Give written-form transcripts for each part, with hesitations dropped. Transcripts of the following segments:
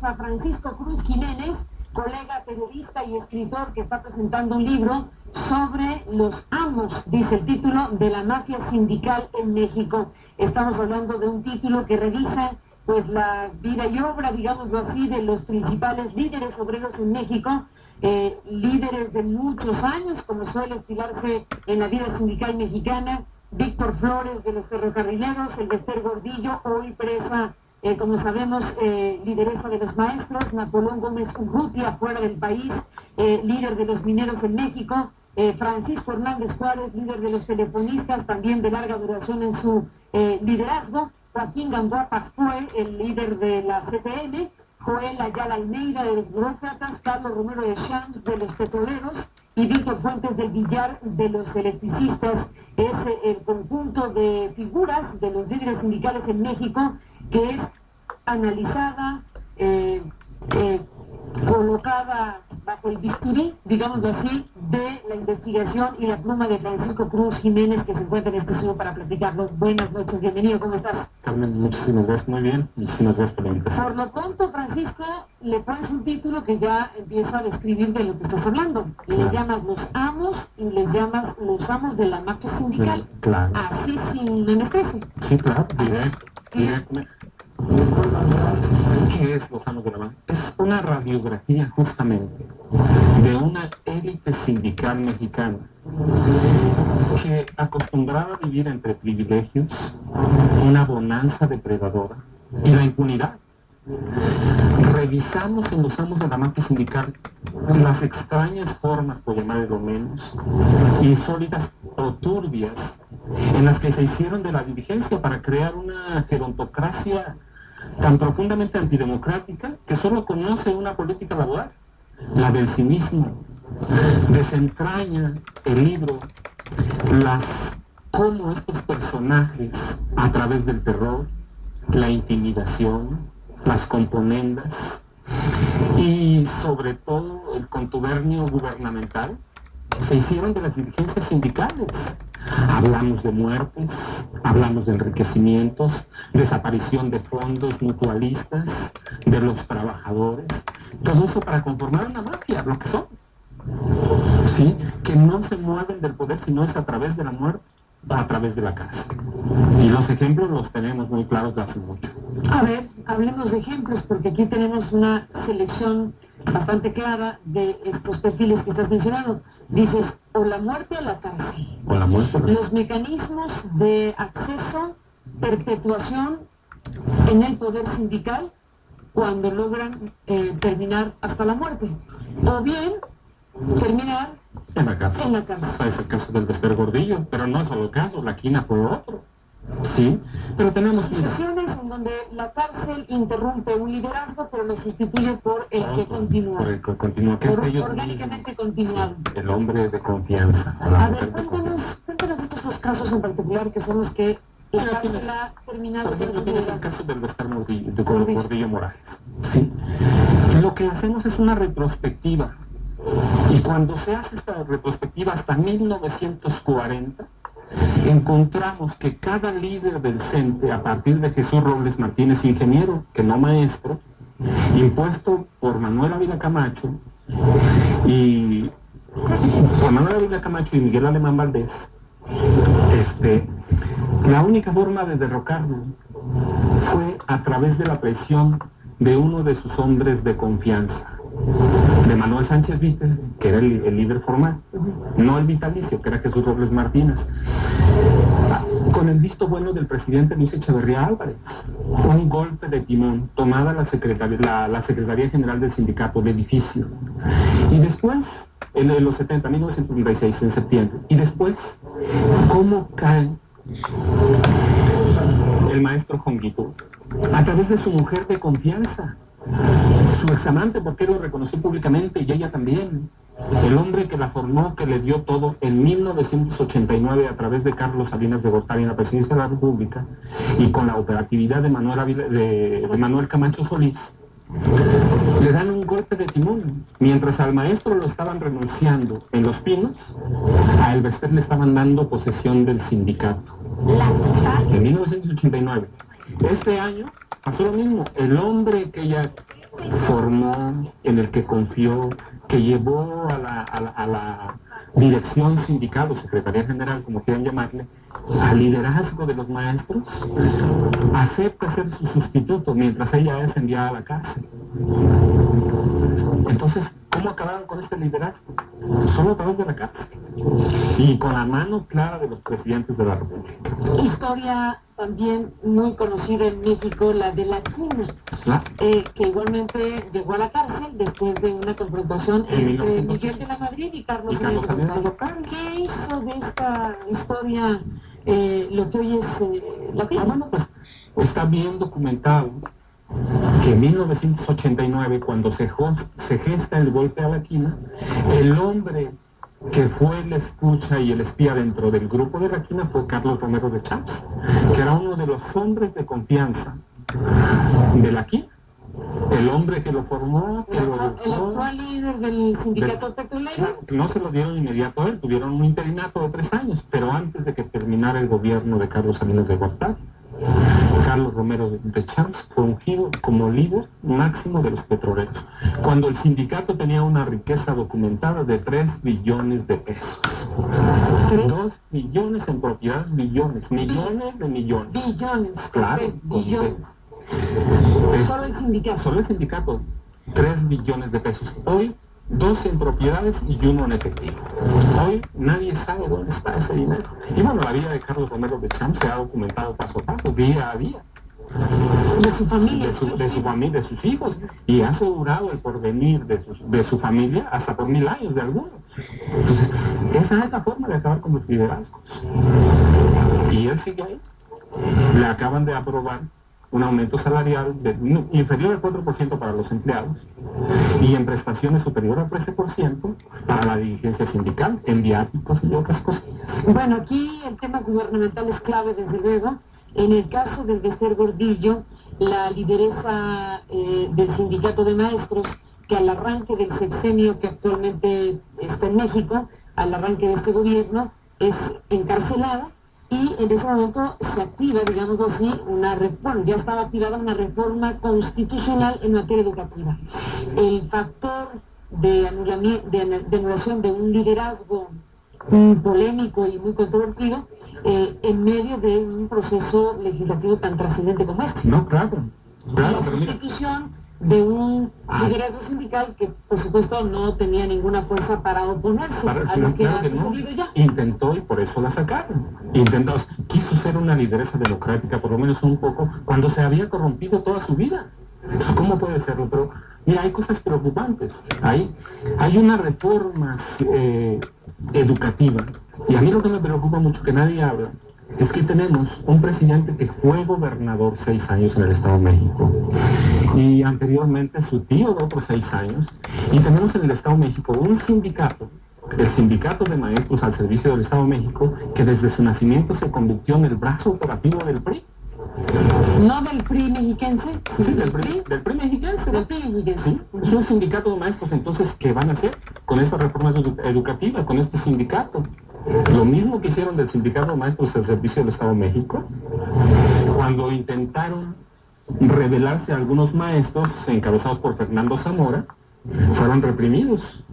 tenemos a Francisco Cruz Jiménez, colega periodista y escritor que está presentando un libro sobre los amos, dice el título, de la mafia sindical en México. Estamos hablando de un título que revisa pues la vida y obra, digámoslo así, de los principales líderes obreros en México, líderes de muchos años, como suele estilarse en la vida sindical mexicana. Víctor Flores de los ferrocarrileros, Elbester Gordillo, hoy presa, como sabemos, lideresa de los maestros, Napoleón Gómez Urrutia, fuera del país, líder de los mineros en México, Francisco Hernández Juárez, líder de los telefonistas, también de larga duración en su liderazgo, Joaquín Gamboa Pascue, el líder de la CTM, Joel Ayala Almeida de los burócratas, Carlos Romero de Champs de los petroleros y Víctor Fuentes del Villar de los electricistas. Es el conjunto de figuras de los líderes sindicales en México que es analizada, colocada bajo el bisturí, digámoslo así, de la investigación y la pluma de Francisco Cruz Jiménez, que se encuentra en este estudio para platicarlo. Buenas noches, bienvenido, ¿cómo estás? Carmen, muchísimas gracias, muy bien, muchísimas gracias por la invitación. Por lo pronto, Francisco, le pones un título que ya empieza a describir de lo que estás hablando. Claro. Le llamas los amos y les llamas los amos de la mafia sindical. Claro. Así sin anestesia. Sí, claro, directamente. ¿Qué es los amos de la mafia? Es una radiografía justamente de una élite sindical mexicana que, acostumbrada a vivir entre privilegios, una bonanza depredadora y la impunidad. Revisamos en los amos de la mafia sindical las extrañas formas, por llamarlo menos, insólitas o turbias en las que se hicieron de la dirigencia para crear una gerontocracia tan profundamente antidemocrática que solo conoce una política laboral, la del cinismo. Desentraña el libro cómo estos personajes, a través del terror, la intimidación, las componendas y sobre todo el contubernio gubernamental, se hicieron de las dirigencias sindicales. Hablamos de muertes, hablamos de enriquecimientos, desaparición de fondos mutualistas, de los trabajadores, todo eso para conformar una mafia, lo que son, ¿sí? Que no se mueven del poder sino es a través de la muerte, a través de la cárcel. Y los ejemplos los tenemos muy claros de hace mucho. A ver, hablemos de ejemplos, porque aquí tenemos una selección bastante clara de estos perfiles que estás mencionando. Dices, o la muerte o la cárcel. O la muerte. Los mecanismos de acceso, perpetuación en el poder sindical cuando logran terminar hasta la muerte. O bien, terminar en la cárcel. En la cárcel. Es el caso del Elbester Gordillo, pero no es solo el caso, la quina por otro. Sí, pero tenemos sucesiones en donde la cárcel interrumpe un liderazgo, pero lo sustituye por el que continúa. Por el que continúa, que es ellos orgánicamente continuado. Sí, el hombre de confianza. A ver, cuéntanos estos dos casos en particular, que son los que la cárcel ha terminado. Por ejemplo, tienes el caso del Elbester Gordillo Morales. Sí. Lo que hacemos es una retrospectiva. Y cuando se hace esta retrospectiva hasta 1940, encontramos que cada líder del CENTE, a partir de Jesús Robles Martínez, ingeniero, que no maestro, impuesto por Manuel Ávila Camacho y Miguel Alemán Valdés, la única forma de derrocarlo fue a través de la presión de uno de sus hombres de confianza, de Manuel Sánchez Víquez, que era el líder formal, no el vitalicio, que era Jesús Robles Martínez, con el visto bueno del presidente Luis Echeverría Álvarez. Un golpe de timón, tomada la Secretaría General del Sindicato, de edificio. Y después, en los 70, 1936, en septiembre, y después, ¿cómo cae el maestro Jonguito? A través de su mujer de confianza, su examante, porque él lo reconoció públicamente y ella también. El hombre que la formó, que le dio todo en 1989 a través de Carlos Salinas de Gortari en la presidencia de la República y con la operatividad de Manuel Camacho Solís, le dan un golpe de timón. Mientras al maestro lo estaban renunciando en Los Pinos, a Elbester le estaban dando posesión del sindicato. En 1989. Este año pasó lo mismo. El hombre que ella formó, en el que confió, que llevó a la dirección sindical o secretaría general, como quieran llamarle, al liderazgo de los maestros, acepta ser su sustituto mientras ella es enviada a la cárcel. Entonces, ¿cómo acabaron con este liderazgo? Solo a través de la cárcel y con la mano clara de los presidentes de la República. Historia también muy conocida en México, la de la Quina, que igualmente llegó a la cárcel después de una confrontación entre Miguel de la Madrid y Carlos Salinas de Gortari. ¿Qué hizo de esta historia lo que hoy es la Quina? Bueno, pues está bien documentado que en 1989, cuando se gesta el golpe a la Quina, el hombre que fue la escucha y el espía dentro del grupo de la Quina fue Carlos Romero de Champs, que era uno de los hombres de confianza de la Quina, el hombre que lo formó, que lo educó. El actual líder del sindicato petrolero. No se lo dieron inmediato a él, tuvieron un interinato de 3 años, pero antes de que terminara el gobierno de Carlos Salinas de Gortari, Carlos Romero de Champs fue ungido como líder máximo de los petroleros, cuando el sindicato tenía una riqueza documentada de 3 billones de pesos. 2 billones en propiedades, millones de millones. Billones, claro. Billones. Solo el sindicato. Solo el sindicato, 3 billones de pesos. Hoy, 2 en propiedades y 1 en efectivo. Hoy nadie sabe dónde está ese dinero. Y bueno, la vida de Carlos Romero de Champs se ha documentado paso a paso, día a día. De su familia. De su familia, de sus hijos. Y ha asegurado el porvenir de su familia hasta por 1000 años de algunos. Entonces, esa es la forma de acabar con los liderazgos. Y él sigue ahí. Le acaban de aprobar un aumento salarial inferior al 4% para los empleados y en prestaciones superior al 13% para la dirigencia sindical, en viáticos y otras cosillas. Bueno, aquí el tema gubernamental es clave, desde luego. En el caso del Bester Gordillo, la lideresa del sindicato de maestros, que al arranque del sexenio que actualmente está en México, al arranque de este gobierno, es encarcelada. Y en ese momento se activa, digámoslo así, ya estaba activada una reforma constitucional en materia educativa. El factor de anulación de un liderazgo polémico y muy controvertido en medio de un proceso legislativo tan trascendente como este. No, claro. La sustitución de un liderazgo sindical que, por supuesto, no tenía ninguna fuerza para oponerse a lo que ha sucedido ya. Intentó y por eso la sacaron. Quiso ser una lideresa democrática, por lo menos un poco, cuando se había corrompido toda su vida. Entonces, ¿cómo puede serlo? Pero, mira, hay cosas preocupantes. Hay una reforma educativa. Y a mí lo que me preocupa mucho, que nadie habla, es que tenemos un presidente que fue gobernador 6 años en el Estado de México y anteriormente su tío de otros 6 años, y tenemos en el Estado de México un sindicato, el Sindicato de Maestros al Servicio del Estado de México, que desde su nacimiento se convirtió en el brazo operativo del PRI. No del PRI mexiquense, sí, del PRI mexiquense. Del PRI mexiquense. Sí, es un sindicato de maestros. Entonces, ¿qué van a hacer con esta reforma educativa, con este sindicato? Lo mismo que hicieron del Sindicato de Maestros al Servicio del Estado de México, cuando intentaron rebelarse a algunos maestros encabezados por Fernando Zamora, fueron reprimidos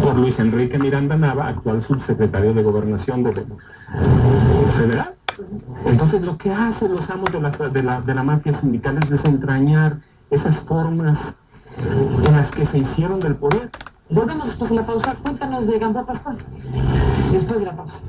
por Luis Enrique Miranda Nava, actual subsecretario de Gobernación federal. Entonces, lo que hacen los amos de la mafia sindical es desentrañar esas formas en las que se hicieron del poder. Volvemos después de la pausa. Cuéntanos de Gamboa Pascual. Después de la pausa.